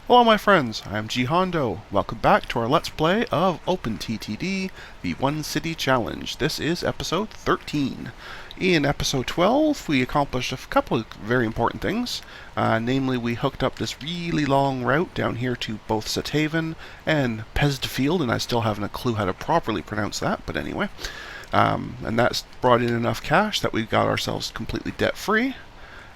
Hello my friends, I'm G Hondo. Welcome back to our Let's Play of OpenTTD, the One City Challenge. This is episode 13. In episode 12, we accomplished a couple of very important things. Namely, we hooked up this really long route down here to both Sethaven and Pesdfield, and I still haven't a clue how to properly pronounce that, but anyway. And that's brought in enough cash that we got ourselves completely debt-free.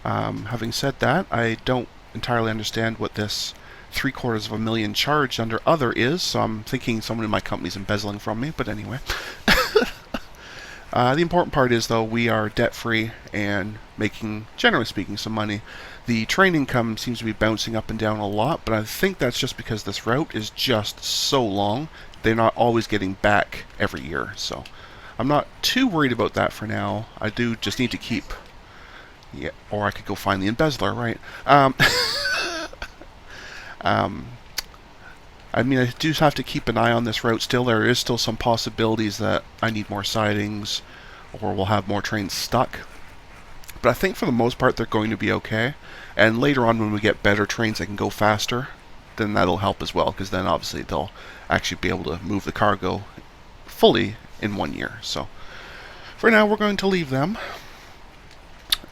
Having said that, I don't entirely understand what this $750,000 charged under other is, so I'm thinking someone in my company's embezzling from me, but anyway. The important part is, though, we are debt-free and making, generally speaking, some money. The train income seems to be bouncing up and down a lot, but I think that's just because this route is just so long. They're not always getting back every year, so I'm not too worried about that for now. I do just need to keep... Yeah, or I could go find the embezzler, right? I mean, I do have to keep an eye on this route still. There is still some possibilities that I need more sidings or we'll have more trains stuck. But I think for the most part they're going to be okay. And later on when we get better trains that can go faster, then that'll help as well, because then obviously they'll actually be able to move the cargo fully in 1 year. So for now we're going to leave them.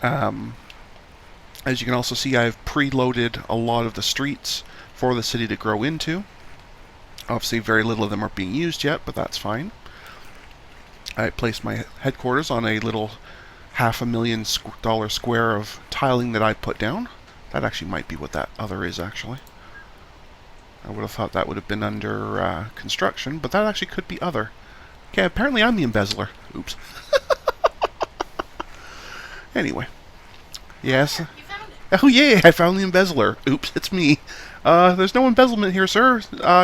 As you can also see, I've preloaded a lot of the streets for the city to grow into. Obviously, very little of them are being used yet, but that's fine. I placed my headquarters on a little $500,000 square of tiling that I put down. That actually might be what that other is, actually. I would have thought that would have been under construction, but that actually could be other. Okay, apparently I'm the embezzler. Oops. Anyway. Yes. Oh yeah, I found the embezzler. Oops, it's me. There's no embezzlement here, sir.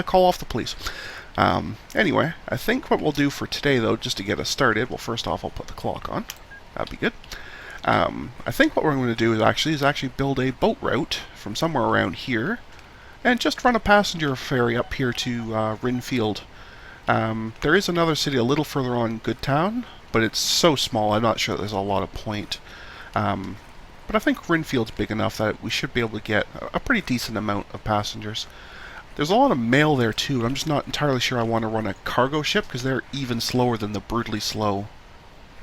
Call off the police. Anyway, I think what we'll do for today, though, just to get us started, well, first off, I'll put the clock on. That'd be good. I think what we're going to do is actually build a boat route from somewhere around here, and just run a passenger ferry up here to Rinfield. There is another city a little further on Goodtown, but it's so small, I'm not sure there's a lot of point. But I think Rinfield's big enough that we should be able to get a pretty decent amount of passengers. There's a lot of mail there too. I'm just not entirely sure I want to run a cargo ship, because they're even slower than the brutally slow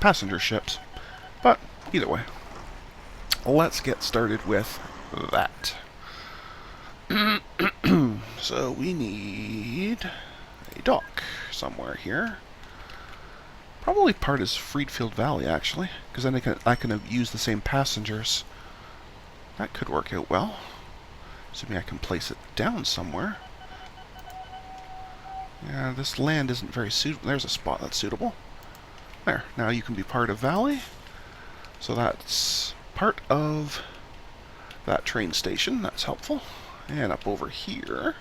passenger ships. But either way, let's get started with that. So we need a dock somewhere here. Probably part is Freedfield Valley, actually, because then I can use the same passengers. That could work out well. Assuming I can place it down somewhere. Yeah, this land isn't very suitable. There's a spot that's suitable. There. Now you can be part of Valley. So that's part of that train station. That's helpful. And up over here.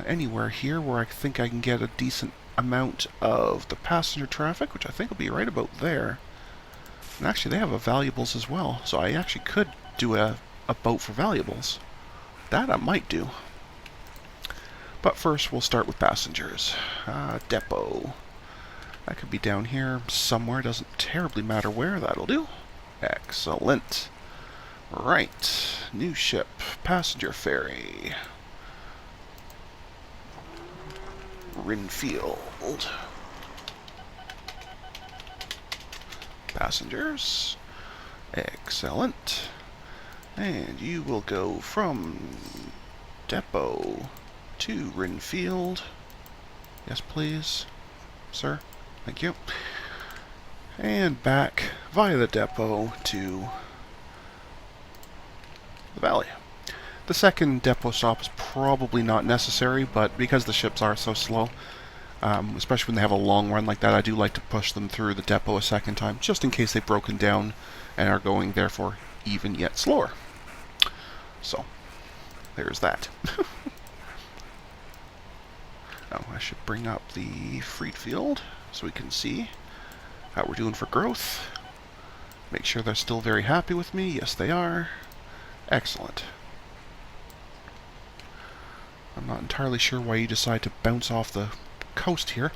Anywhere here where I think I can get a decent amount of the passenger traffic, which I think will be right about there. And actually they have a valuables as well, so I actually could do a boat for valuables. That I might do. But first we'll start with passengers. Depot. That could be down here somewhere, doesn't terribly matter where, that'll do. Excellent. Right, new ship, passenger ferry. Rinfield. Passengers. Excellent. And you will go from Depot to Rinfield. Yes, please, sir. Thank you. And back via the depot to the valley. The second depot stop is probably not necessary, but because the ships are so slow, especially when they have a long run like that, I do like to push them through the depot a second time, just in case they've broken down and are going, therefore, even yet slower. So, there's that. Now, I should bring up the Freedfield so we can see how we're doing for growth. Make sure they're still very happy with me. Yes, they are. Excellent. I'm not entirely sure why you decide to bounce off the coast here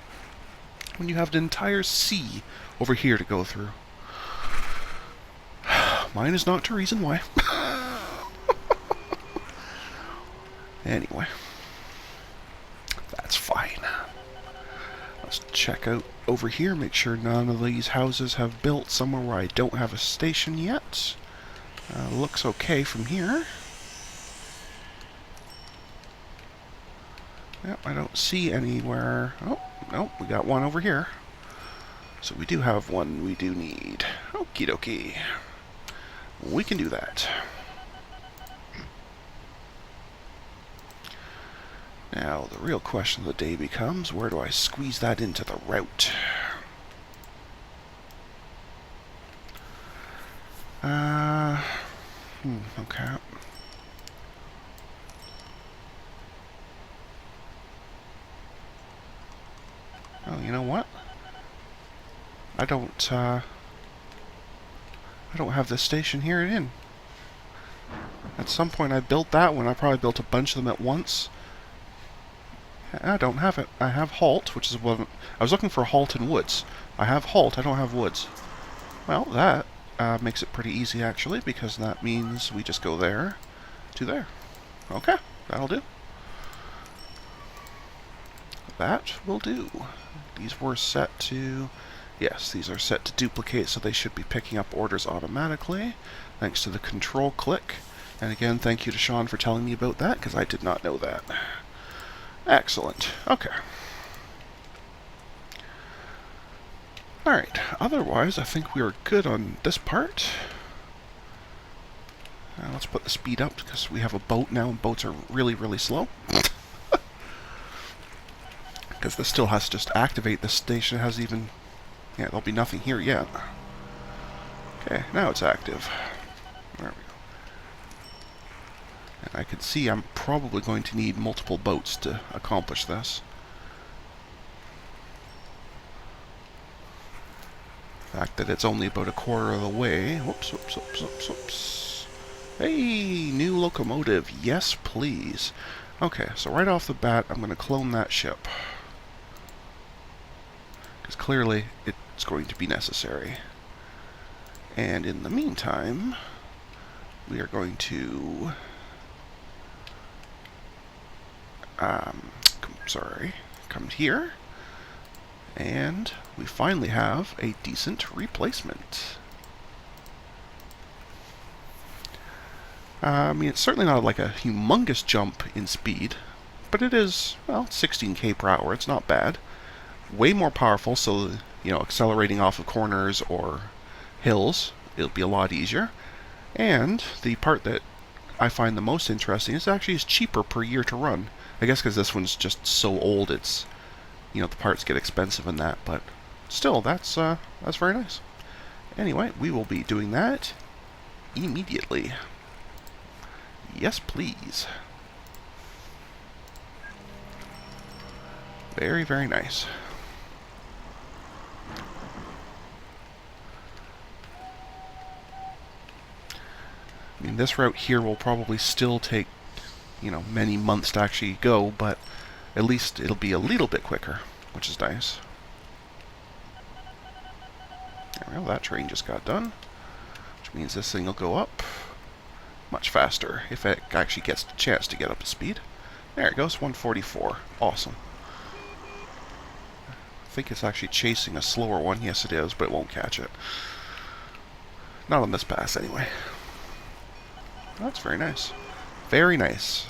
when you have an entire sea over here to go through. Mine is not to reason why. Anyway, that's fine. Let's check out over here, make sure none of these houses have built somewhere where I don't have a station yet. Looks okay from here. Yep, I don't see anywhere. Oh, no, we got one over here. So we do have one we do need. Okie dokie. We can do that. Now, the real question of the day becomes, where do I squeeze that into the route? Okay. Oh, you know what? I don't have this station here in. At some point I built that one. I probably built a bunch of them at once. I don't have it. I have halt, which is one. I was looking for halt and woods. I have halt, I don't have woods. Well, that makes it pretty easy, actually, because that means we just go there to there. Okay, that'll do. That will do. These were set to... Yes, these are set to duplicate, so they should be picking up orders automatically, thanks to the control click. And again, thank you to Sean for telling me about that, because I did not know that. Excellent. Okay. Alright, otherwise I think we are good on this part. Let's put the speed up, because we have a boat now, and boats are really, really slow. Because this still has to just activate this station. It hasn't even... Yeah, there'll be nothing here yet. Okay, now it's active. There we go. And I can see I'm probably going to need multiple boats to accomplish this. The fact that it's only about a quarter of the way. Whoops, whoops, whoops, whoops, whoops. Hey, new locomotive. Yes, please. Okay, so right off the bat, I'm going to clone that ship. Because clearly, it's going to be necessary. And in the meantime, we are going to... come here. And we finally have a decent replacement. I mean, it's certainly not like a humongous jump in speed, but it is, well, 16k per hour. It's not bad. Way more powerful, so, you know, accelerating off of corners or hills, it'll be a lot easier. And the part that I find the most interesting is actually it's cheaper per year to run. I guess because this one's just so old, it's, you know, the parts get expensive in that, but still, that's very nice. Anyway, we will be doing that immediately. Yes, please. Very, very nice. I mean, this route here will probably still take, you know, many months to actually go, but at least it'll be a little bit quicker, which is nice. There we go, that train just got done, which means this thing will go up much faster if it actually gets the chance to get up to speed. There it goes, 144. Awesome. I think it's actually chasing a slower one. Yes, it is, but it won't catch it. Not on this pass, anyway. That's very nice. Very nice.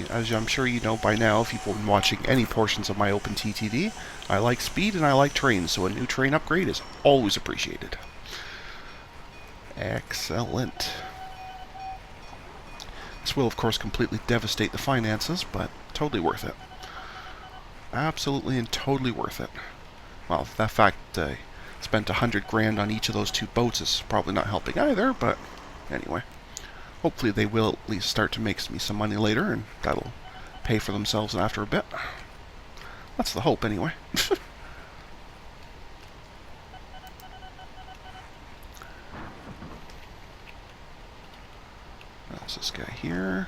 As I'm sure you know by now, if you've been watching any portions of my OpenTTD, I like speed and I like trains, so a new train upgrade is always appreciated. Excellent. This will, of course, completely devastate the finances, but totally worth it. Absolutely and totally worth it. Well, that fact I spent 100 grand on each of those two boats is probably not helping either, but anyway. Hopefully they will at least start to make me some money later, and that'll pay for themselves after a bit. That's the hope, anyway. That's this guy here.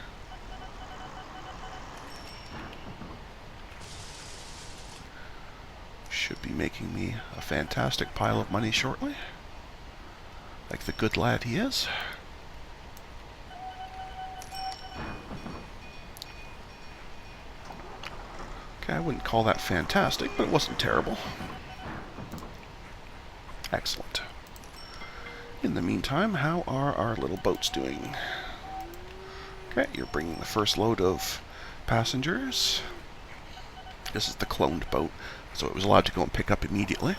Should be making me a fantastic pile of money shortly. Like the good lad he is. Okay, I wouldn't call that fantastic, but it wasn't terrible. Excellent. In the meantime, how are our little boats doing? Okay, you're bringing the first load of passengers. This is the cloned boat, so it was allowed to go and pick up immediately.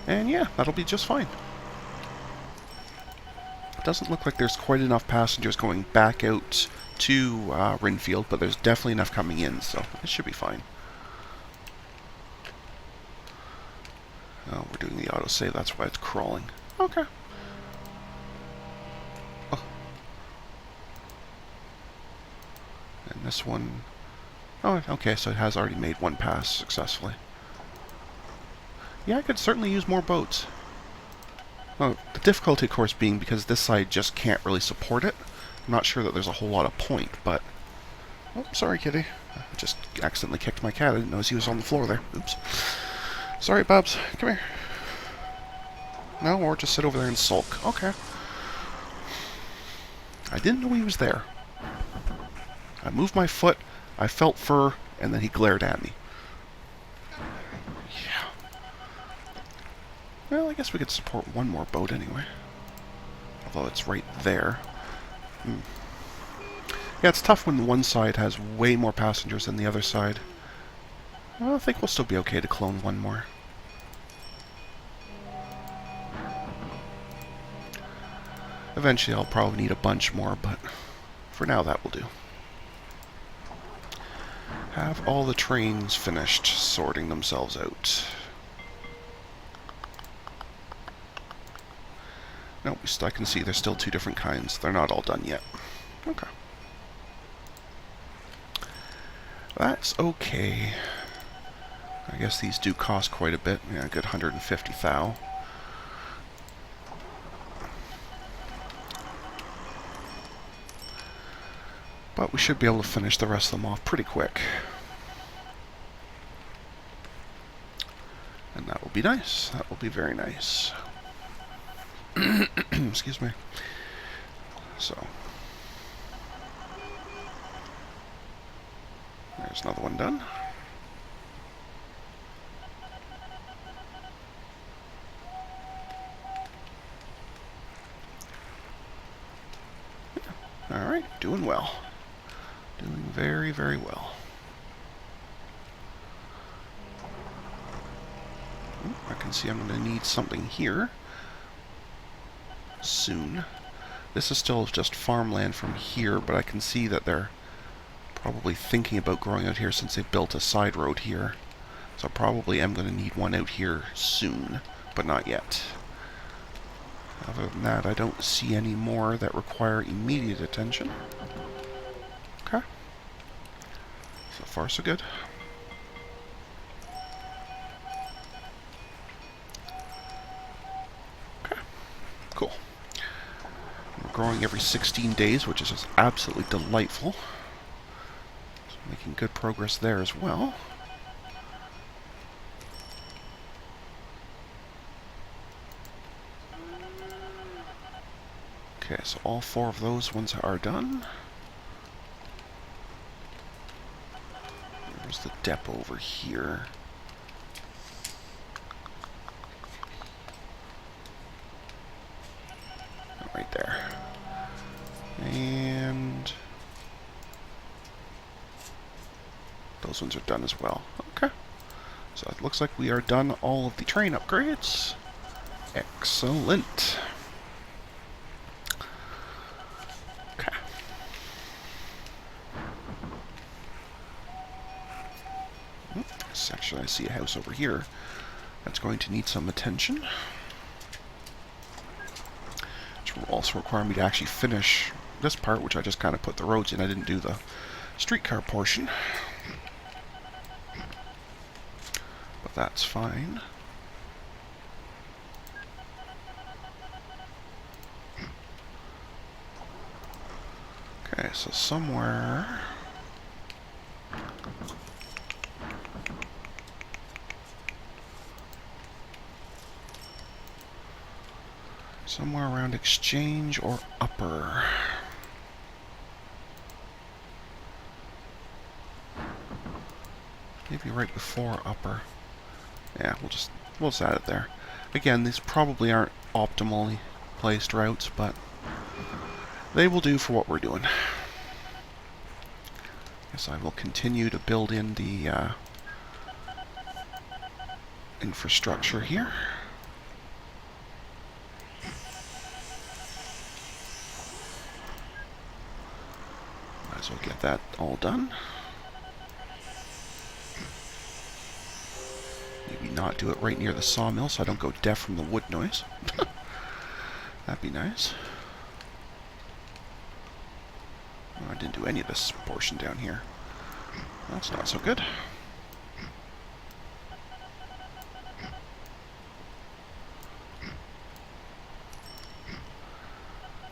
And yeah, that'll be just fine. It doesn't look like there's quite enough passengers going back out to Rinfield, but there's definitely enough coming in, so it should be fine. Oh, we're doing the autosave, that's why it's crawling. Okay. Oh. And this one... Oh, okay, so it has already made one pass successfully. Yeah, I could certainly use more boats. Well, the difficulty, of course, being because this side just can't really support it. I'm not sure that there's a whole lot of point, but... Oh, sorry, kitty. I just accidentally kicked my cat. I didn't notice he was on the floor there. Oops. Sorry, Bubs. Come here. No, or just sit over there and sulk. Okay. I didn't know he was there. I moved my foot, I felt fur, and then he glared at me. Yeah. Well, I guess we could support one more boat anyway. Although it's right there. Yeah, it's tough when one side has way more passengers than the other side. Well, I think we'll still be okay to clone one more. Eventually I'll probably need a bunch more, but for now that will do. Have all the trains finished sorting themselves out. No, I can see there's still two different kinds. They're not all done yet. Okay. That's okay. I guess these do cost quite a bit. Yeah, a good 150 thou. But we should be able to finish the rest of them off pretty quick. And that will be nice. That will be very nice. Excuse me. So. There's another one done. Yeah. Alright, doing well. Doing very, very well. I can see I'm going to need something here soon. This is still just farmland from here, but I can see that they're probably thinking about growing out here since they built a side road here. So probably am going to need one out here soon, but not yet. Other than that, I don't see any more that require immediate attention. Okay. So far, so good. Okay. Cool. We're growing every 16 days, which is just absolutely delightful. So making good progress there as well. Okay, so all four of those ones are done. There's the depot over here. Right there. And those ones are done as well. Okay. So it looks like we are done all of the train upgrades. Excellent. Okay. Actually, I see a house over here that's going to need some attention. Which will also require me to actually finish this part, which I just kind of put the roads in. I didn't do the streetcar portion. But that's fine. Okay, so somewhere around Exchange or Upper. Maybe right before upper. Yeah, we'll just add it there. Again, these probably aren't optimally placed routes, but they will do for what we're doing. Guess I will continue to build in the infrastructure here. Might as well get that all done. Maybe not do it right near the sawmill so I don't go deaf from the wood noise. That'd be nice. Oh, I didn't do any of this portion down here. That's not so good.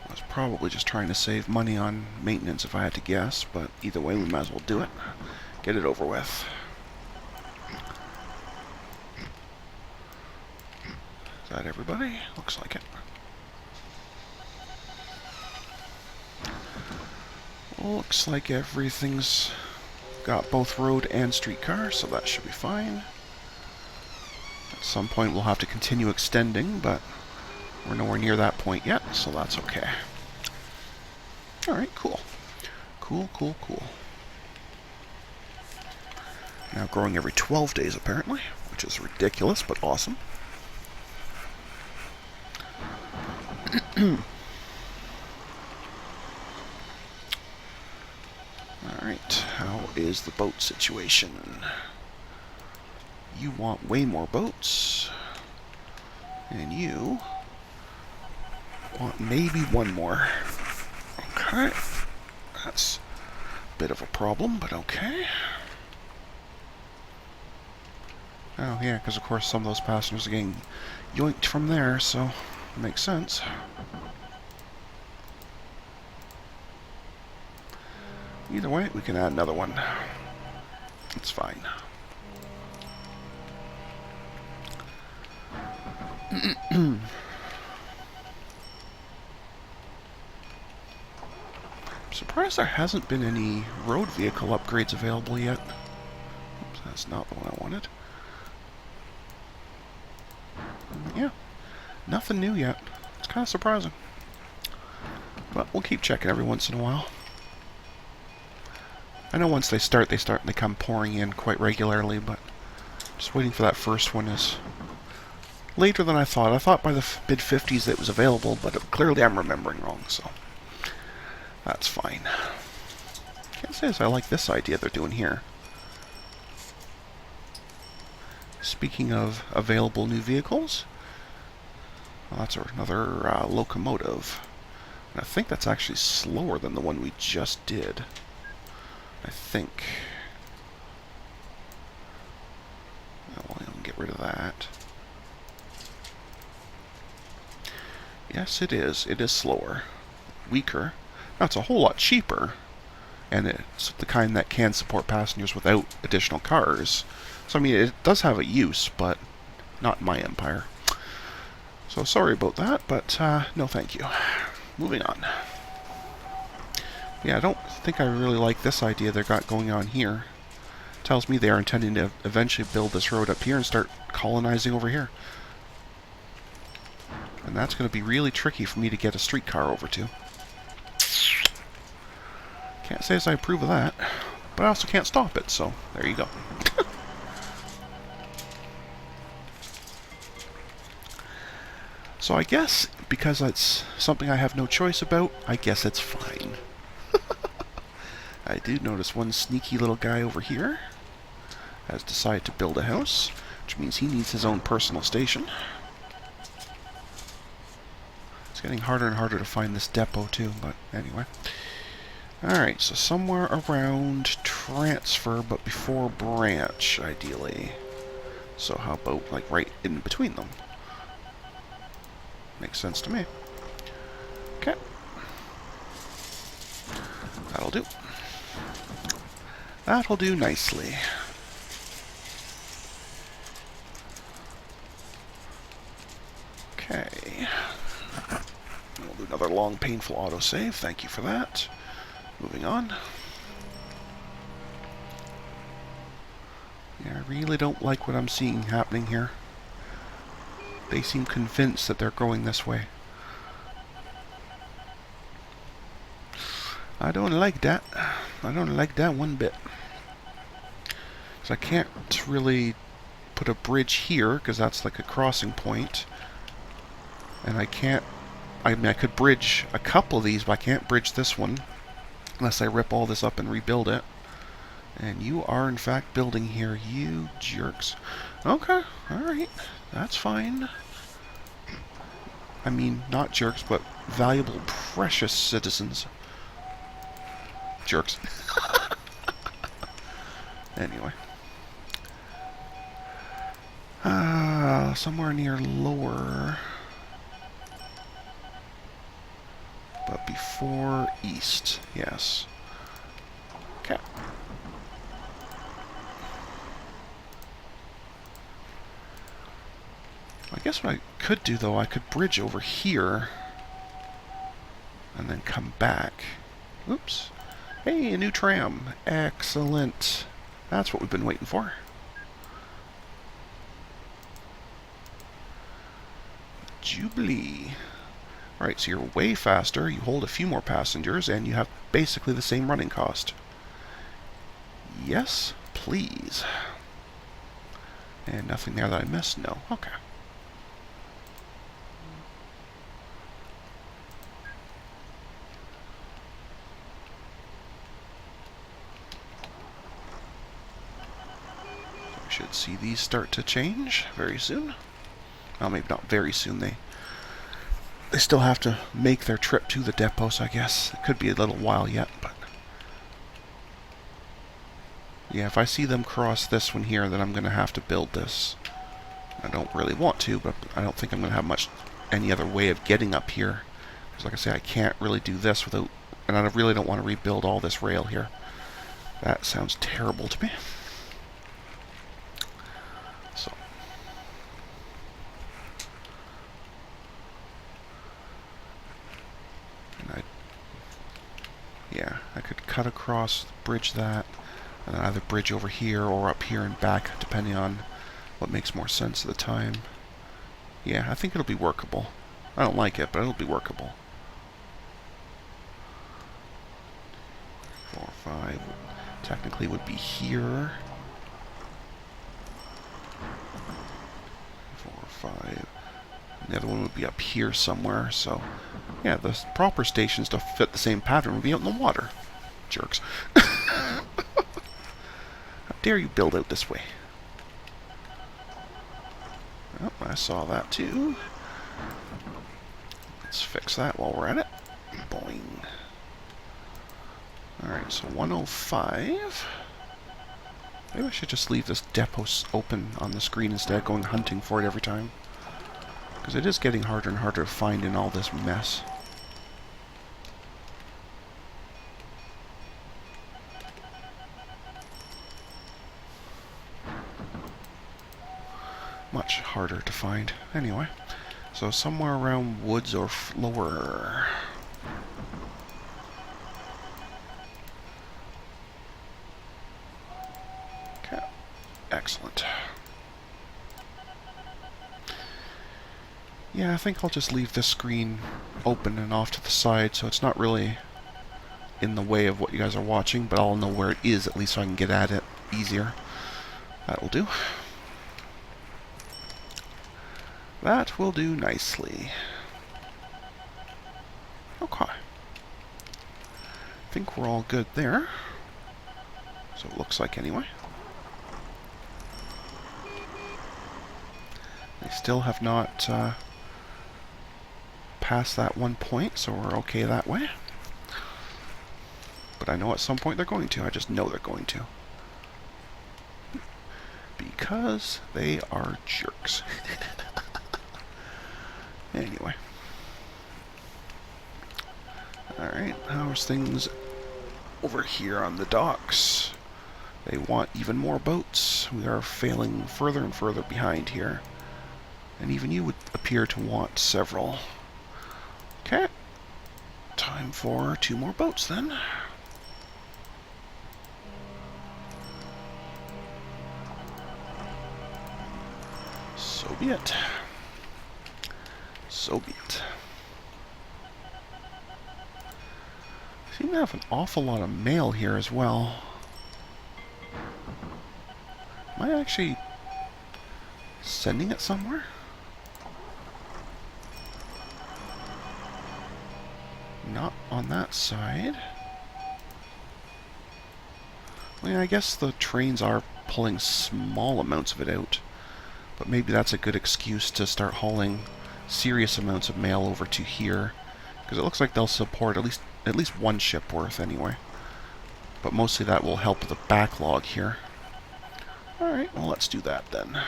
I was probably just trying to save money on maintenance if I had to guess, but either way we might as well do it. Get it over with. Is that everybody? Looks like it. Looks like everything's got both road and streetcar, so that should be fine. At some point we'll have to continue extending, but we're nowhere near that point yet, so that's okay. Alright, cool. Cool. Now growing every 12 days, apparently, which is ridiculous, but awesome. Alright, how is the boat situation? You want way more boats. And you want maybe one more. Okay. That's a bit of a problem, but okay. Oh, yeah, because of course some of those passengers are getting yoinked from there, so it makes sense. Either way, we can add another one. It's fine. I'm surprised there hasn't been any road vehicle upgrades available yet. Oops, that's not the one I wanted. Yeah, nothing new yet. It's kind of surprising. But we'll keep checking every once in a while. I know once they start, they come pouring in quite regularly, but just waiting for that first one is later than I thought. I thought by the mid-50s that it was available, but clearly I'm remembering wrong, so that's fine. Can't say as I like this idea they're doing here. Speaking of available new vehicles, well, that's another locomotive. And I think that's actually slower than the one we just did. I think. Well, I can get rid of that. Yes, it is. It is slower. Weaker. Now, it's a whole lot cheaper. And it's the kind that can support passengers without additional cars. So, I mean, it does have a use, but not in my empire. So, sorry about that, but no thank you. Moving on. Yeah, I don't think I really like this idea they've got going on here. Tells me they are intending to eventually build this road up here and start colonizing over here. And that's going to be really tricky for me to get a streetcar over to. Can't say as I approve of that, but I also can't stop it, so there you go. So I guess, because it's something I have no choice about, I guess it's fine. I do notice one sneaky little guy over here has decided to build a house, which means he needs his own personal station. It's getting harder and harder to find this depot too, but anyway. Alright, so somewhere around transfer, but before branch, ideally. So how about, like, right in between them? Makes sense to me. Okay. That'll do. That'll do nicely. Okay. We'll do another long, painful autosave. Thank you for that. Moving on. Yeah, I really don't like what I'm seeing happening here. They seem convinced that they're going this way. I don't like that. I don't like that one bit. So I can't really put a bridge here, because that's like a crossing point. And I can't... I mean, I could bridge a couple of these, but I can't bridge this one. Unless I rip all this up and rebuild it. And you are, in fact, building here, you jerks. Okay, alright. That's fine. I mean, not jerks, but valuable, precious citizens. Jerks. Anyway. Somewhere near lower. But before east, yes. Okay. I guess what I could do, though, I could bridge over here and then come back. Oops. Hey, a new tram. Excellent. That's what we've been waiting for. Jubilee. Alright, so you're way faster, you hold a few more passengers, and you have basically the same running cost. Yes, please. And nothing there that I missed? No. Okay. So we should see these start to change very soon. Well, maybe not very soon. They still have to make their trip to the depot, so I guess it could be a little while yet, but... Yeah, if I see them cross this one here, then I'm going to have to build this. I don't really want to, but I don't think I'm going to have any other way of getting up here. Because like I say, I can't really do this without... And I really don't want to rebuild all this rail here. That sounds terrible to me. So... Yeah, I could cut across, bridge that, and then either bridge over here or up here and back, depending on what makes more sense at the time. Yeah, I think it'll be workable. I don't like it, but it'll be workable. 4, 5, technically would be here. 4, 5. And the other one would be up here somewhere, so... Yeah, the proper stations to fit the same pattern would be out in the water. Jerks. How dare you build out this way? Oh, I saw that too. Let's fix that while we're at it. Boing. Alright, so 105. Maybe I should just leave this depot open on the screen instead of going hunting for it every time. Because it is getting harder and harder to find in all this mess. Much harder to find. Anyway, so somewhere around woods or lower. Okay, excellent. Yeah, I think I'll just leave this screen open and off to the side, so it's not really in the way of what you guys are watching, but I'll know where it is at least so I can get at it easier. That will do. That will do nicely. Okay. I think we're all good there. So it looks like anyway. They still have not passed that one point, so we're okay that way. But I know at some point they're going to. I just know they're going to. Because they are jerks. Anyway. Alright, how's things over here on the docks? They want even more boats. We are failing further and further behind here. And even you would appear to want several. Okay. Time for 2 more boats then. So be it. So be it. I seem to have an awful lot of mail here as well. Am I actually sending it somewhere? Not on that side. Well, yeah, I guess the trains are pulling small amounts of it out. But maybe that's a good excuse to start hauling serious amounts of mail over to here. Because it looks like they'll support at least one ship worth anyway. But mostly that will help the backlog here. Alright, well let's do that then.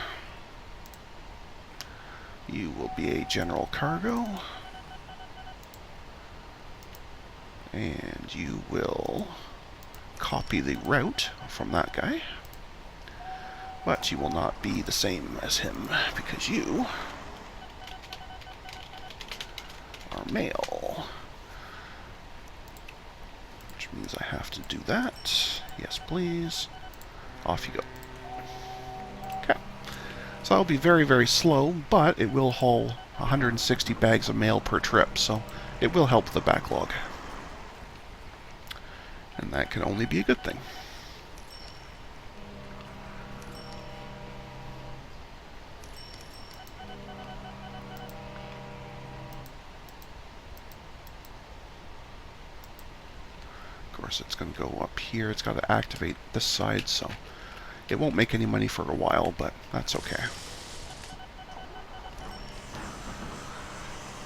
You will be a general cargo. And you will copy the route from that guy. But you will not be the same as him, because you are male. Which means I have to do that. Yes, please. Off you go. Okay. So that'll be very, very slow, but it will haul 160 bags of mail per trip, so it will help the backlog. And that can only be a good thing. Of course, it's going to go up here. It's got to activate this side, so it won't make any money for a while, but that's okay.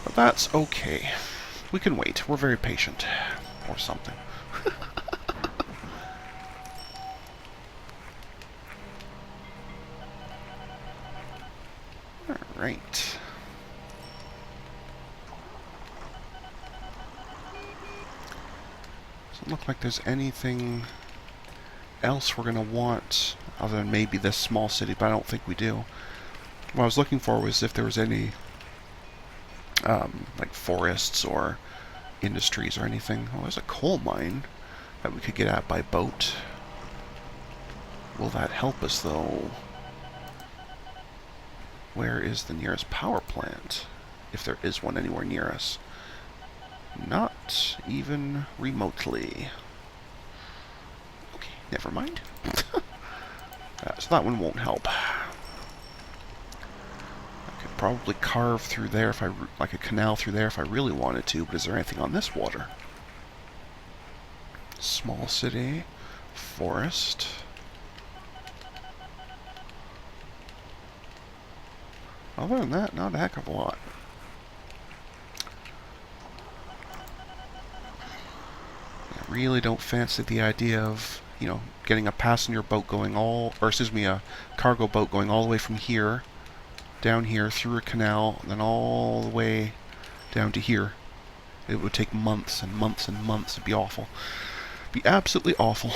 But that's okay. We can wait. We're very patient. Or something. Alright. Doesn't look like there's anything else we're going to want other than maybe this small city, but I don't think we do. What I was looking for was if there was any like forests or industries or anything. Oh, there's a coal mine that we could get at by boat. Will that help us though? Where is the nearest power plant? If there is one anywhere near us. Not even remotely. Okay, never mind. So that one won't help. I could probably carve through there if like a canal through there if I really wanted to, but is there anything on this water? Small city, forest. Other than that, not a heck of a lot. I really don't fancy the idea of, you know, getting a passenger boat going a cargo boat going all the way from here, down here, through a canal, and then all the way down to here. It would take months and months and months. It'd be awful. It'd be absolutely awful.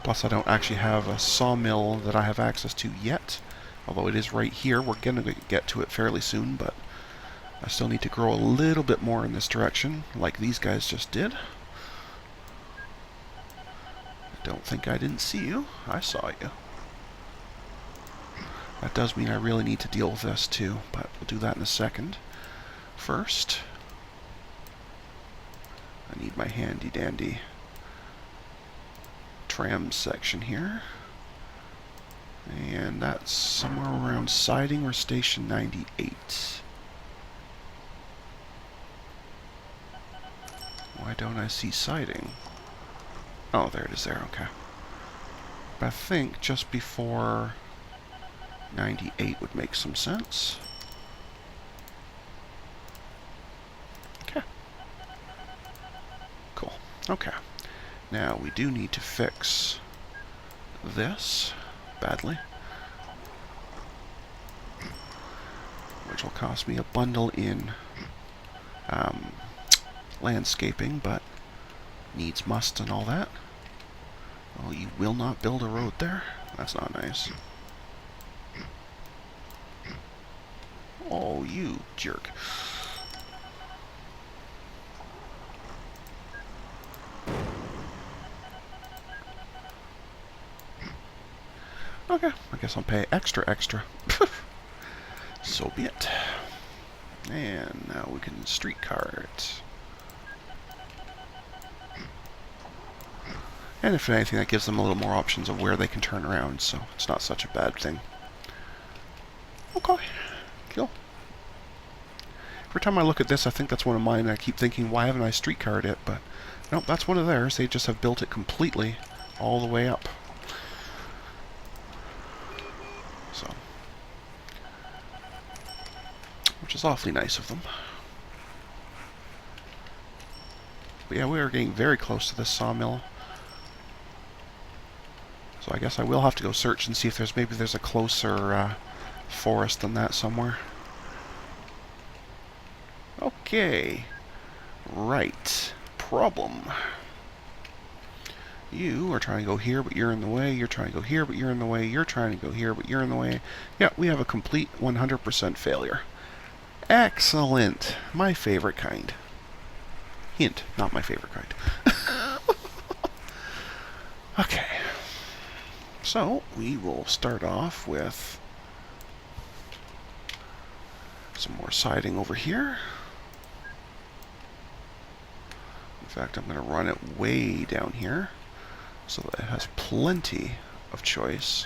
Plus, I don't actually have a sawmill that I have access to yet. Although it is right here. We're going to get to it fairly soon, but I still need to grow a little bit more in this direction, like these guys just did. I don't think I didn't see you. I saw you. That does mean I really need to deal with this too, but we'll do that in a second. First, I need my handy-dandy tram section here. And that's somewhere around siding or station 98. Why don't I see siding? Oh, there it is there, okay. But I think just before 98 would make some sense. Okay. Cool. Okay. Now, we do need to fix this badly, which will cost me a bundle in landscaping, but needs must and all that. Oh, you will not build a road there? That's not nice. Oh, you jerk. Okay, I guess I'll pay extra. So be it. And now we can streetcar it. And if anything, that gives them a little more options of where they can turn around, so it's not such a bad thing. Okay, cool. Every time I look at this, I think that's one of mine, and I keep thinking, why haven't I streetcarred it? But nope, that's one of theirs. They just have built it completely all the way up. So, which is awfully nice of them. But yeah, we are getting very close to this sawmill. So I guess I will have to go search and see if there's a closer forest than that somewhere. Okay. Right. Problem. You are trying to go here, but you're in the way. You're trying to go here, but you're in the way. You're trying to go here, but you're in the way. Yeah, we have a complete 100% failure. Excellent. My favorite kind. Hint, not my favorite kind. Okay. So, we will start off with some more siding over here. In fact, I'm going to run it way down here so that it has plenty of choice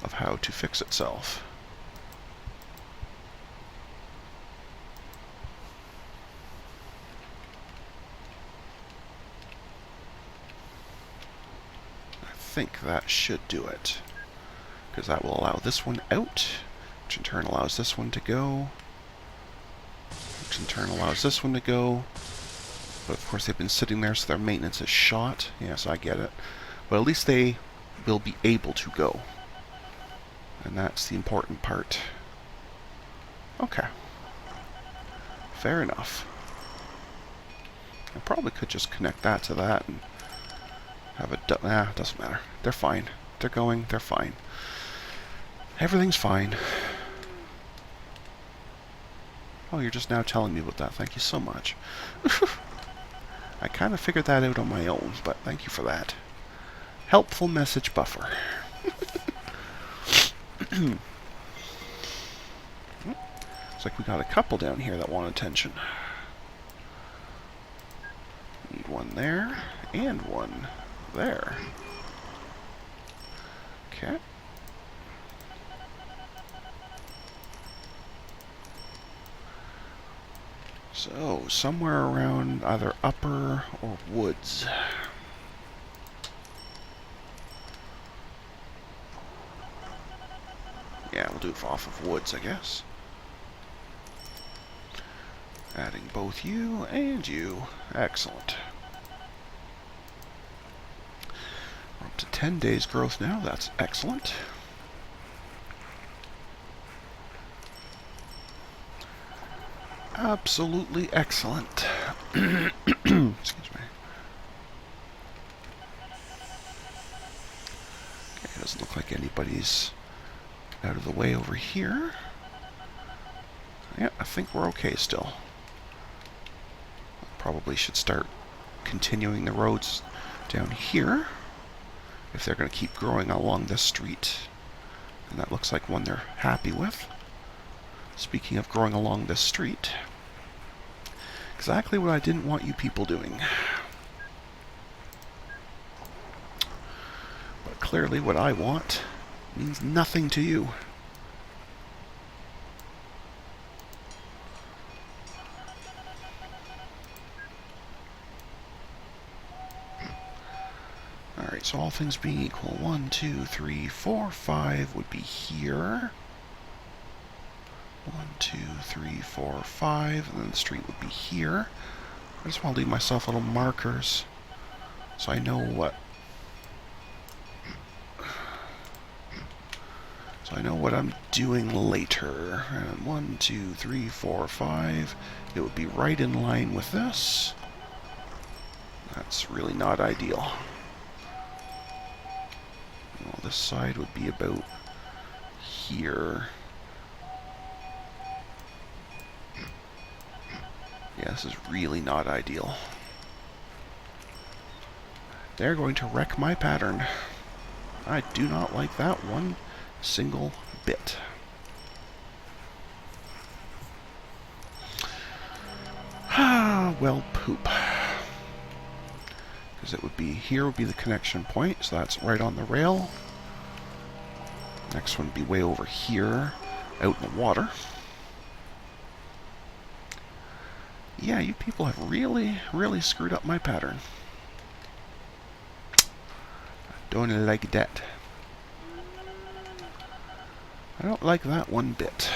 of how to fix itself. I think that should do it, because that will allow this one out, which in turn allows this one to go, which in turn allows this one to go. But of course they've been sitting there, so their maintenance is shot. Yes, I get it. But at least they will be able to go. And that's the important part. Okay. Fair enough. I probably could just connect that to that and have it done. Nah, doesn't matter. They're fine. They're going. They're fine. Everything's fine. Oh, you're just now telling me about that. Thank you so much. I kind of figured that out on my own, but thank you for that. Helpful message buffer. Looks like we got a couple down here that want attention. Need one there, and one there. Okay. So, somewhere around either upper or woods. Yeah, we'll do it off of woods, I guess. Adding both you and you. Excellent. We're up to 10 days growth now. That's excellent. Absolutely excellent. Excuse me. Okay, doesn't look like anybody's out of the way over here. Yeah, I think we're okay still. Probably should start continuing the roads down here if they're going to keep growing along this street. And that looks like one they're happy with. Speaking of growing along this street, exactly what I didn't want you people doing. But clearly what I want means nothing to you. Alright, so all things being equal, 1, 2, 3, 4, 5 would be here. 1, 2, 3, 4, 5, and then the street would be here. I just want to leave myself little markers so I know what I'm doing later. And 1, 2, 3, 4, 5. It would be right in line with this. That's really not ideal. Well, this side would be about here. Yeah, this is really not ideal. They're going to wreck my pattern. I do not like that one single bit. Ah, well, poop. Because it would be, here would be the connection point, so that's right on the rail. Next one would be way over here, out in the water. Yeah, you people have really, really screwed up my pattern. Don't like that. I don't like that one bit.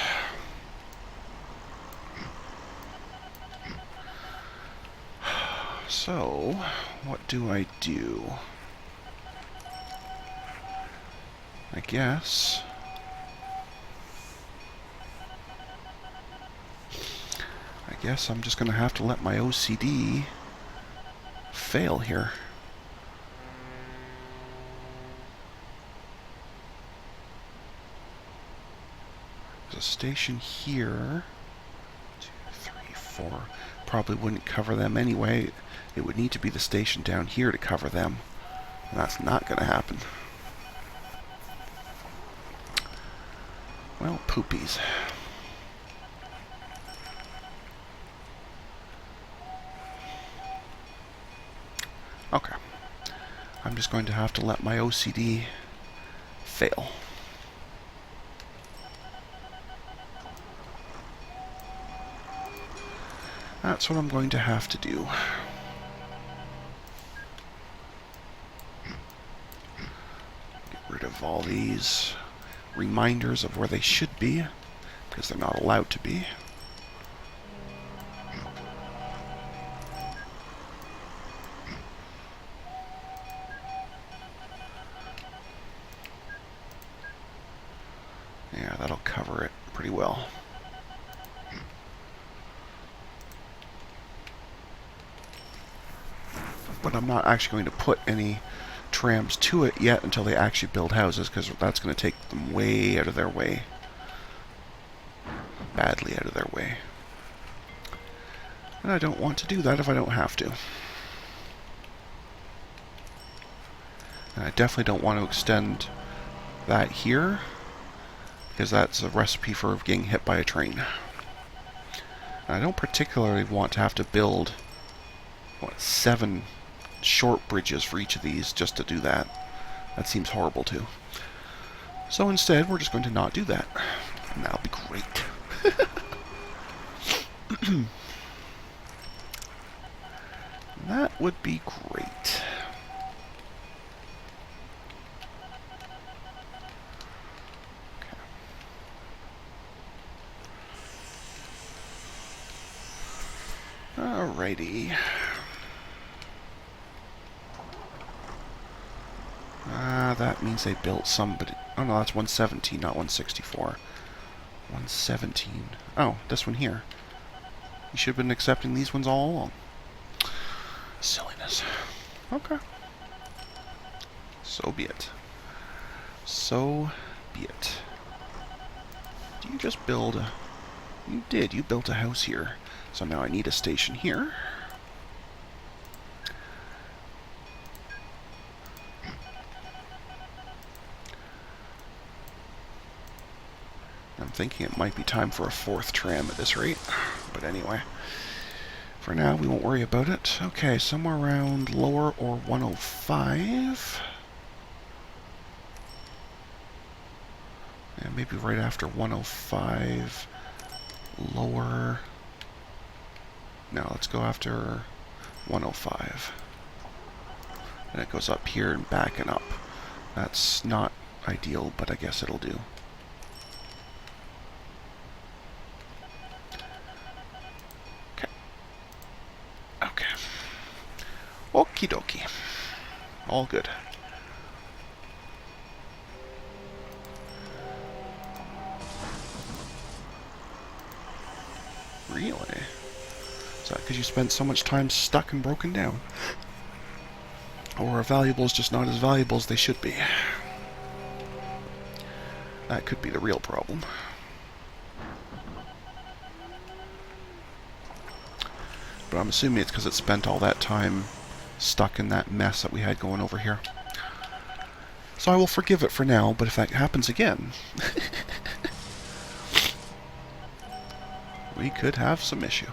So, what do I do? I guess I'm just going to have to let my OCD fail here. There's a station here. 2, 3, 4. Probably wouldn't cover them anyway. It would need to be the station down here to cover them. And that's not going to happen. Well, poopies. Okay. I'm just going to have to let my OCD fail. That's what I'm going to have to do. Get rid of all these reminders of where they should be, because they're not allowed to be. Yeah, that'll cover it pretty well. But I'm not actually going to put any trams to it yet until they actually build houses, because that's going to take them way out of their way. Badly out of their way. And I don't want to do that if I don't have to. And I definitely don't want to extend that here, because that's a recipe for getting hit by a train. And I don't particularly want to have to build, 7 short bridges for each of these just to do that. That seems horrible too. So instead, we're just going to not do that. And that'll be great. That would be great. Alrighty. That means they built somebody. Oh no, that's 117, not 164. 117. Oh, this one here. You should have been accepting these ones all along. Silliness. Okay. So be it. So be it. Do you just build a... You did. You built a house here. So now I need a station here. I'm thinking it might be time for a 4th tram at this rate. But anyway, for now we won't worry about it. Okay, somewhere around lower or 105. Yeah, maybe right after 105. Lower. No, let's go after 105. And it goes up here and back and up. That's not ideal, but I guess it'll do. Okie dokie. All good. Really? Is that because you spent so much time stuck and broken down? Or are valuables just not as valuable as they should be? That could be the real problem. But I'm assuming it's because it spent all that time stuck in that mess that we had going over here. So I will forgive it for now, but if that happens again, we could have some issue.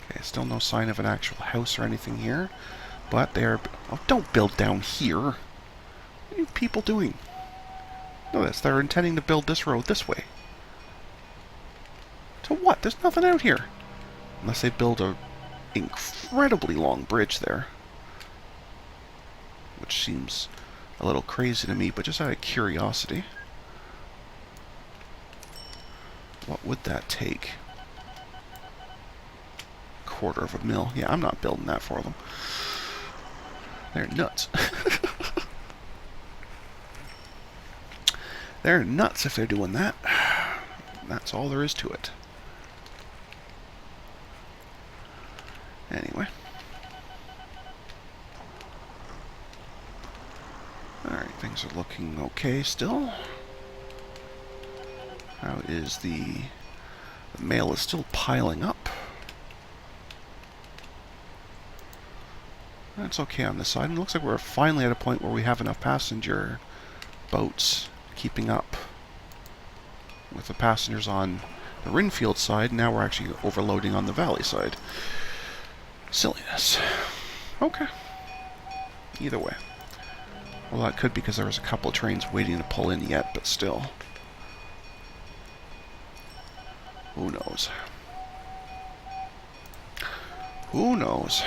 Okay, still no sign of an actual house or anything here, but they're... Oh, don't build down here! What are you people doing? Notice, they're intending to build this road this way. To what? There's nothing out here. Unless they build a incredibly long bridge there. Which seems a little crazy to me, but just out of curiosity. What would that take? Quarter of a mil. Yeah, I'm not building that for them. They're nuts. They're nuts if they're doing that. That's all there is to it. Anyway. Alright, things are looking okay still. How is the mail is still piling up. That's okay on this side. It looks like we're finally at a point where we have enough passenger boats keeping up with the passengers on the Rinfield side. Now we're actually overloading on the Valley side. Silliness. Okay. Either way. Well, that could be because there was a couple of trains waiting to pull in yet, but still. Who knows? Who knows?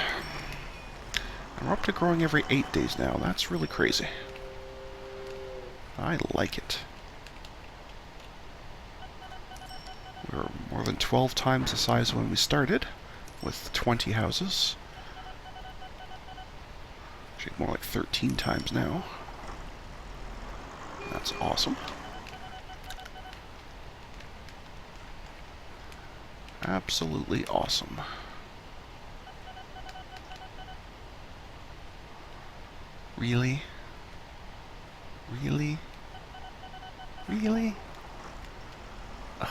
And we're up to growing every 8 days now. That's really crazy. I like it. We're more than 12 times the size when we started, with 20 houses. Actually, more like 13 times now. That's awesome. Absolutely awesome. Really? Really? Really? Ugh.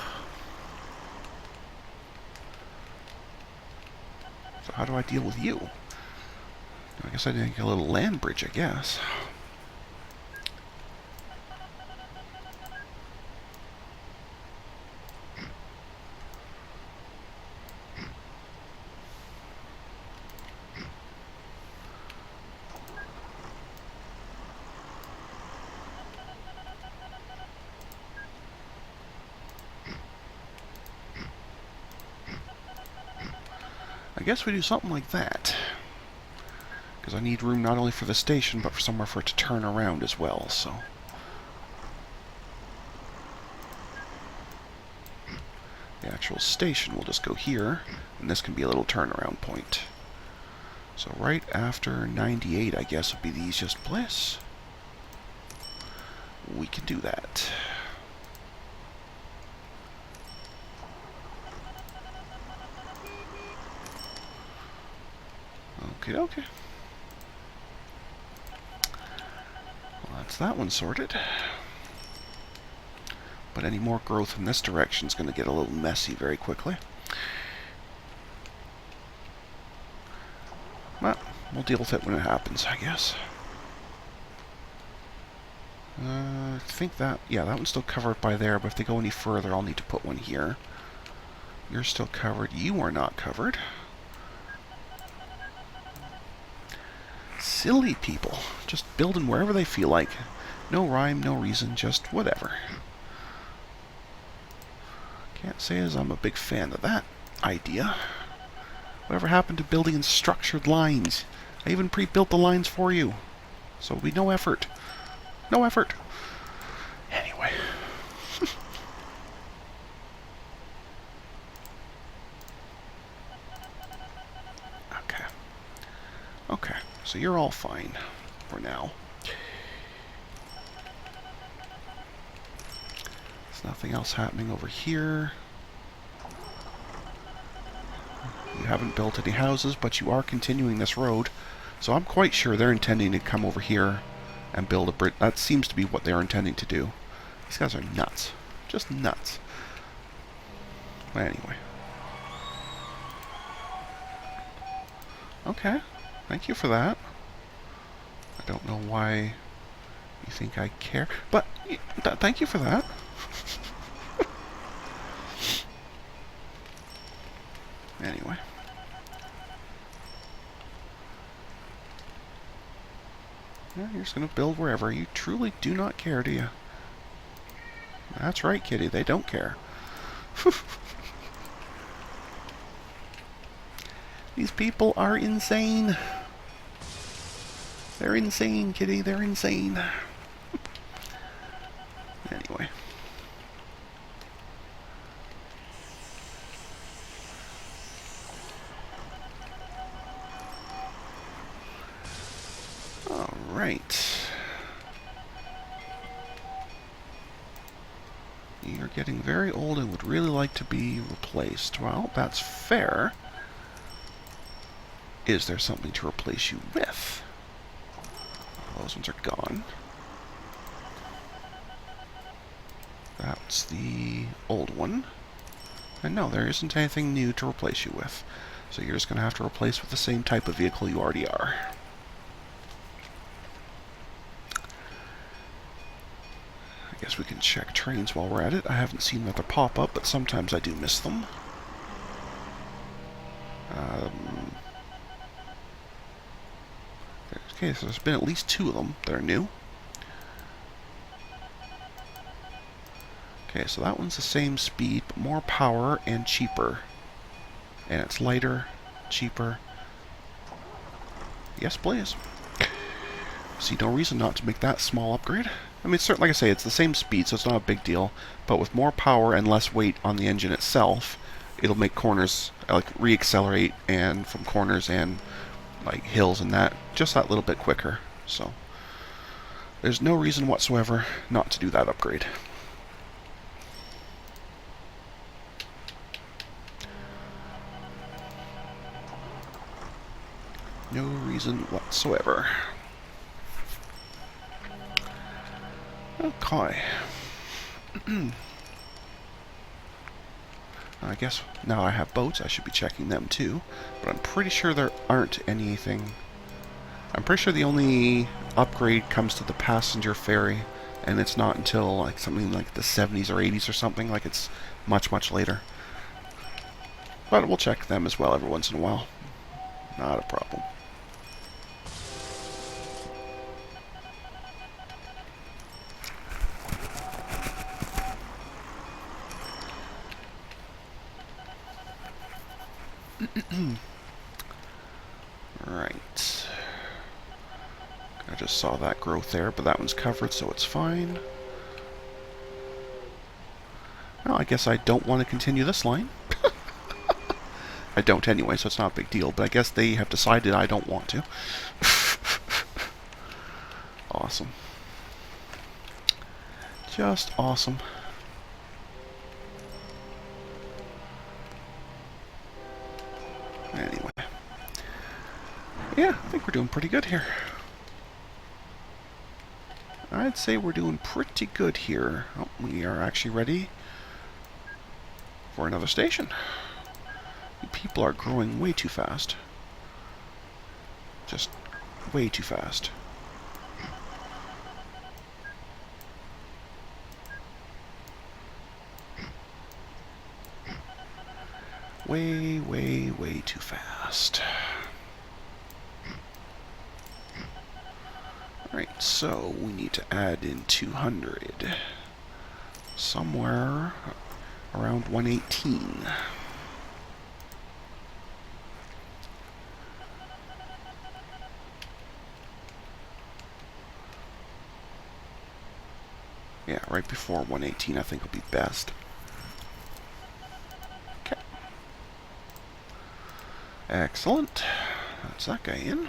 So how do I deal with you? I guess I need a little land bridge, I guess. I guess we do something like that. Because I need room not only for the station, but for somewhere for it to turn around as well, so... The actual station will just go here, and this can be a little turnaround point. So right after 98, I guess, would be the easiest place. We can do that. Okay. Well, that's that one sorted. But any more growth in this direction is going to get a little messy very quickly. Well, we'll deal with it when it happens, I guess. I think that... Yeah, that one's still covered by there, but if they go any further, I'll need to put one here. You're still covered. You are not covered. Silly people. Just building wherever they feel like. No rhyme, no reason, just whatever. Can't say as I'm a big fan of that idea. Whatever happened to building in structured lines? I even pre-built the lines for you. So it'll be no effort. No effort. Anyway. Okay. So you're all fine for now. There's nothing else happening over here. You haven't built any houses, but you are continuing this road. So I'm quite sure they're intending to come over here and build a bridge. That seems to be what they're intending to do. These guys are nuts. Just nuts. But anyway. Okay. Thank you for that. I don't know why you think I care, but thank you for that. Anyway. Yeah, you're just going to build wherever. You truly do not care, do you? That's right, kitty. They don't care. These people are insane. They're insane, kitty. They're insane. Anyway. All right. You're getting very old and would really like to be replaced. Well, that's fair. Is there something to replace you with? Those ones are gone. That's the old one. And no, there isn't anything new to replace you with. So you're just going to have to replace with the same type of vehicle you already are. I guess we can check trains while we're at it. I haven't seen that pop up, but sometimes I do miss them. Okay, so there's been at least 2 of them that are new. Okay, so that one's the same speed, but more power and cheaper. And it's lighter, cheaper. Yes, please. See no reason not to make that small upgrade. I mean, it's certainly, like I say, it's the same speed, so it's not a big deal. But with more power and less weight on the engine itself, it'll make corners, like, re-accelerate and from corners and like hills and that, just that little bit quicker. So there's no reason whatsoever not to do that upgrade. No reason whatsoever. Okay. I guess now I have boats, I should be checking them too. But I'm pretty sure there aren't anything. I'm pretty sure the only upgrade comes to the passenger ferry, and it's not until like something like the 70s or 80s or something. Like it's much, much later. But we'll check them as well every once in a while. Not a problem. Right. I just saw that growth there, but that one's covered, so it's fine. Well, I guess I don't want to continue this line. I don't anyway, so it's not a big deal, but I guess they have decided I don't want to. Awesome. Just awesome. Anyway. Yeah, I think we're doing pretty good here. I'd say we're doing pretty good here. Oh, we are actually ready for another station. People are growing way too fast. Just way too fast. Way, way, way too fast. Alright, so we need to add in 200. Somewhere around 118. Yeah, right before 118 I think will be best. Okay. Excellent. That's that guy in.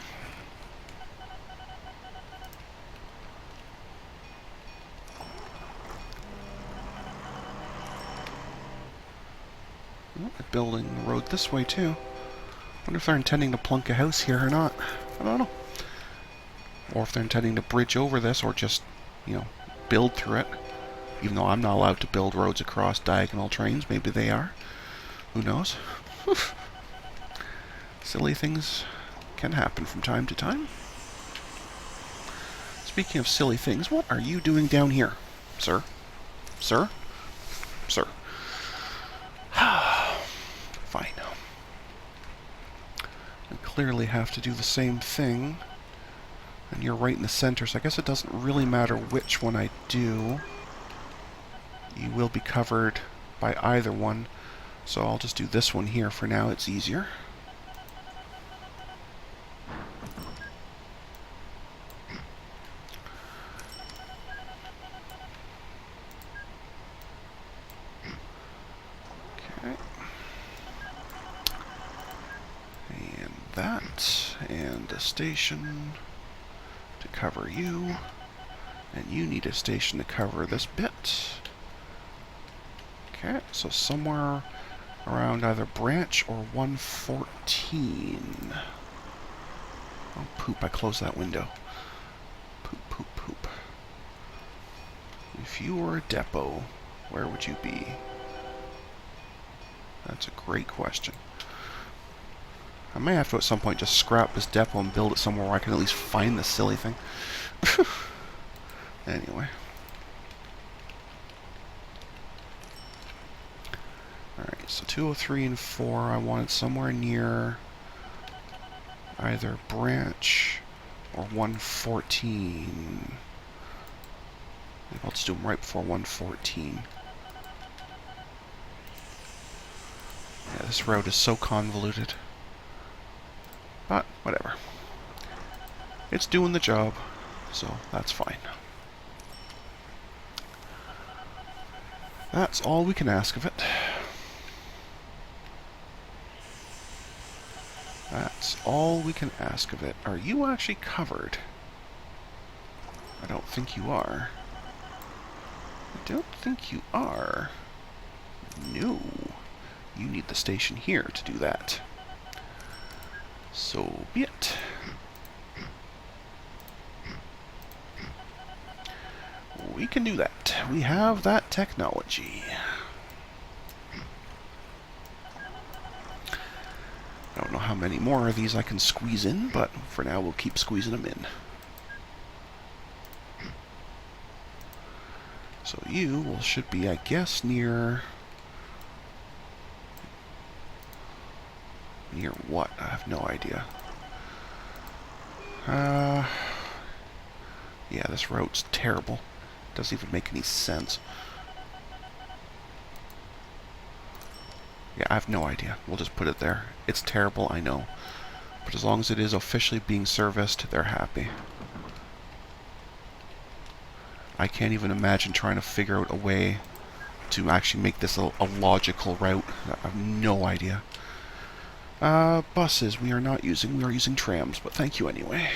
Oh, they're building the road this way too. Wonder if they're intending to plunk a house here or not. I don't know. Or if they're intending to bridge over this or just, you know, build through it. Even though I'm not allowed to build roads across diagonal trains, maybe they are. Who knows? Silly things can happen from time to time. speaking of silly things, what are you doing down here? Sir? Sir? Sir. Fine. I clearly have to do the same thing. And you're right in the center, so I guess it doesn't really matter which one I do. You will be covered by either one. So I'll just do this one here for now. It's easier. Okay. And that. And a station to cover you. And you need a station to cover this bit. Okay, so somewhere around either branch or 114. Oh, poop, I closed that window. Poop, poop, poop. If you were a depot, where would you be? That's a great question. I may have to at some point just scrap this depot and build it somewhere where I can at least find this silly thing. Anyway. Alright, so 203 and 4, I wanted somewhere near either branch or 114. Maybe I'll just do them right before 114. Yeah, this road is so convoluted. But, whatever. It's doing the job, so that's fine. That's all we can ask of it. That's all we can ask of it. Are you actually covered? I don't think you are. I don't think you are. No. You need the station here to do that. So be it. We can do that. We have that technology. I don't know how many more of these I can squeeze in, but for now we'll keep squeezing them in. So you should be, I guess, near what? I have no idea. Yeah, this road's terrible. Doesn't even make any sense. Yeah, I have no idea. We'll just put it there. It's terrible, I know. But as long as it is officially being serviced, they're happy. I can't even imagine trying to figure out a way to actually make this a logical route. I have no idea. Buses we are not using. We are using trams, but thank you anyway.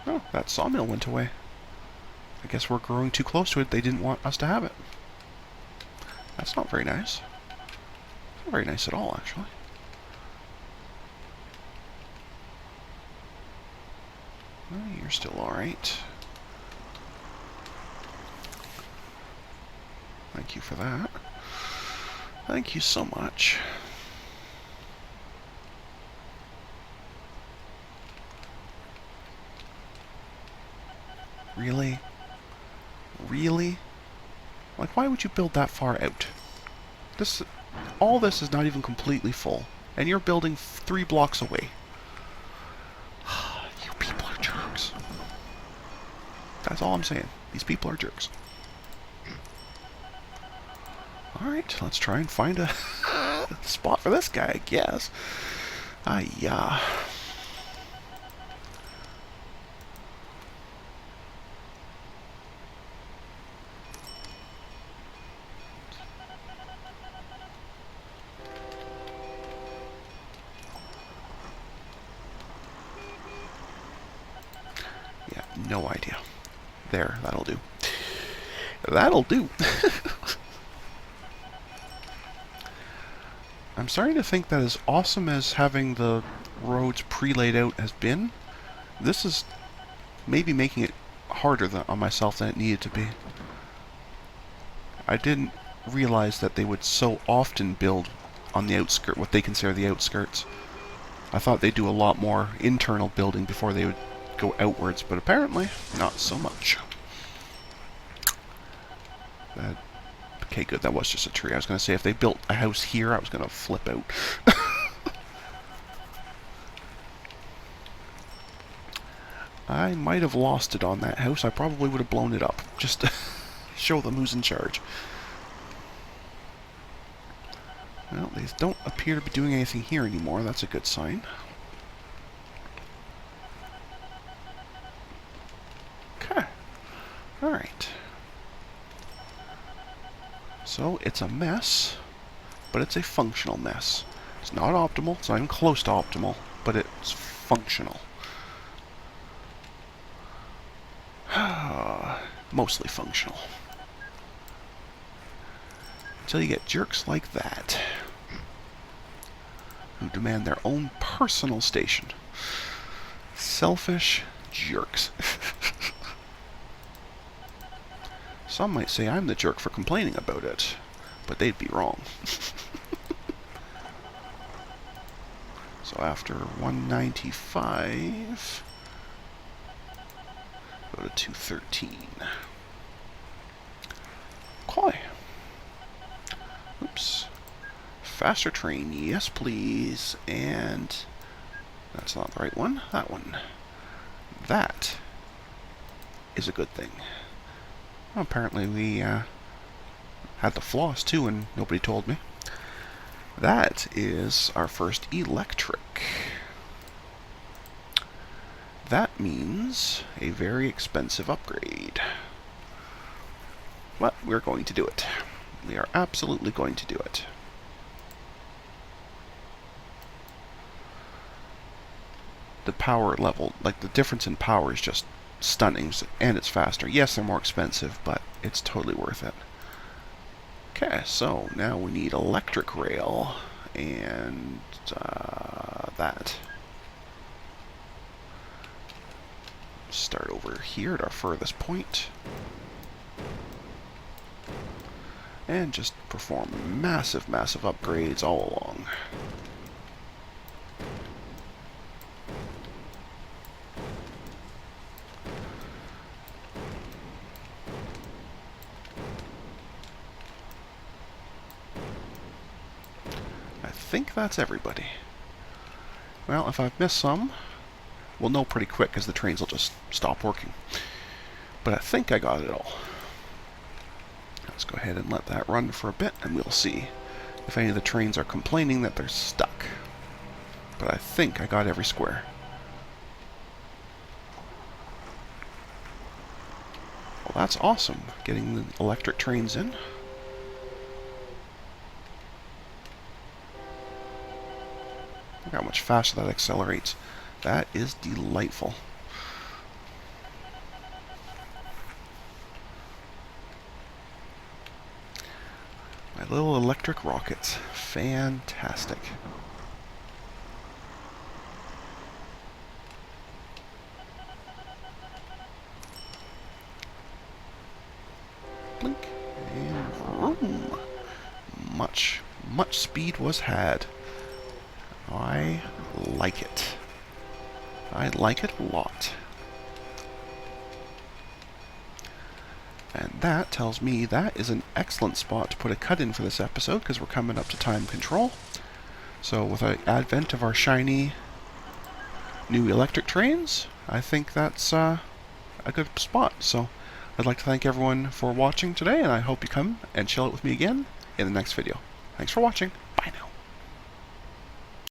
Oh, that sawmill went away. I guess we're growing too close to it. They didn't want us to have it. That's not very nice. Not very nice at all, actually. Well, you're still alright. Thank you for that. Thank you so much. Really? Really? Like, why would you build that far out? All this is not even completely full, and you're building 3 blocks away. You people are jerks. That's all I'm saying. These people are jerks. Alright, let's try and find a spot for this guy, I guess. Yeah. Yeah, no idea. There, that'll do. That'll do. I'm starting to think that as awesome as having the roads pre-laid out has been, this is maybe making it harder on myself than it needed to be. I didn't realize that they would so often build on the outskirt, what they consider the outskirts. I thought they'd do a lot more internal building before they would go outwards, but apparently not so much. Okay, good, that was just a tree. I was going to say, if they built a house here, I was going to flip out. I might have lost it on that house. I probably would have blown it up, just to show them who's in charge. Well, they don't appear to be doing anything here anymore. That's a good sign. Okay. Alright. So, it's a mess, but it's a functional mess. It's not optimal. It's not even close to optimal, but it's functional. Mostly functional. Until you get jerks like that, who demand their own personal station. Selfish jerks. Some might say I'm the jerk for complaining about it, but they'd be wrong. So after 195, go to 213. Okay. Oops. Faster train, yes please. And that's not the right one. That one. That is a good thing. Well, apparently we had the floss too, and nobody told me. That is our first electric. That means a very expensive upgrade. But we're going to do it. We are absolutely going to do it. The power level, like the difference in power is just stunning, and it's faster. Yes, they're more expensive, but it's totally worth it. Okay, so now we need electric rail and that. Start over here at our furthest point. And just perform massive, massive upgrades all along. I think that's everybody. Well, if I've missed some, we'll know pretty quick because the trains will just stop working. But I think I got it all. Let's go ahead and let that run for a bit, and we'll see if any of the trains are complaining that they're stuck. But I think I got every square. Well, that's awesome, getting the electric trains in. Look how much faster that accelerates. That is delightful. My little electric rockets. Fantastic. Blink. And vroom. Much speed was had. I like it. I like it a lot. And that tells me that is an excellent spot to put a cut in for this episode, because we're coming up to time control. So with the advent of our shiny new electric trains, I think that's a good spot. So I'd like to thank everyone for watching today, and I hope you come and chill out with me again in the next video. Thanks for watching.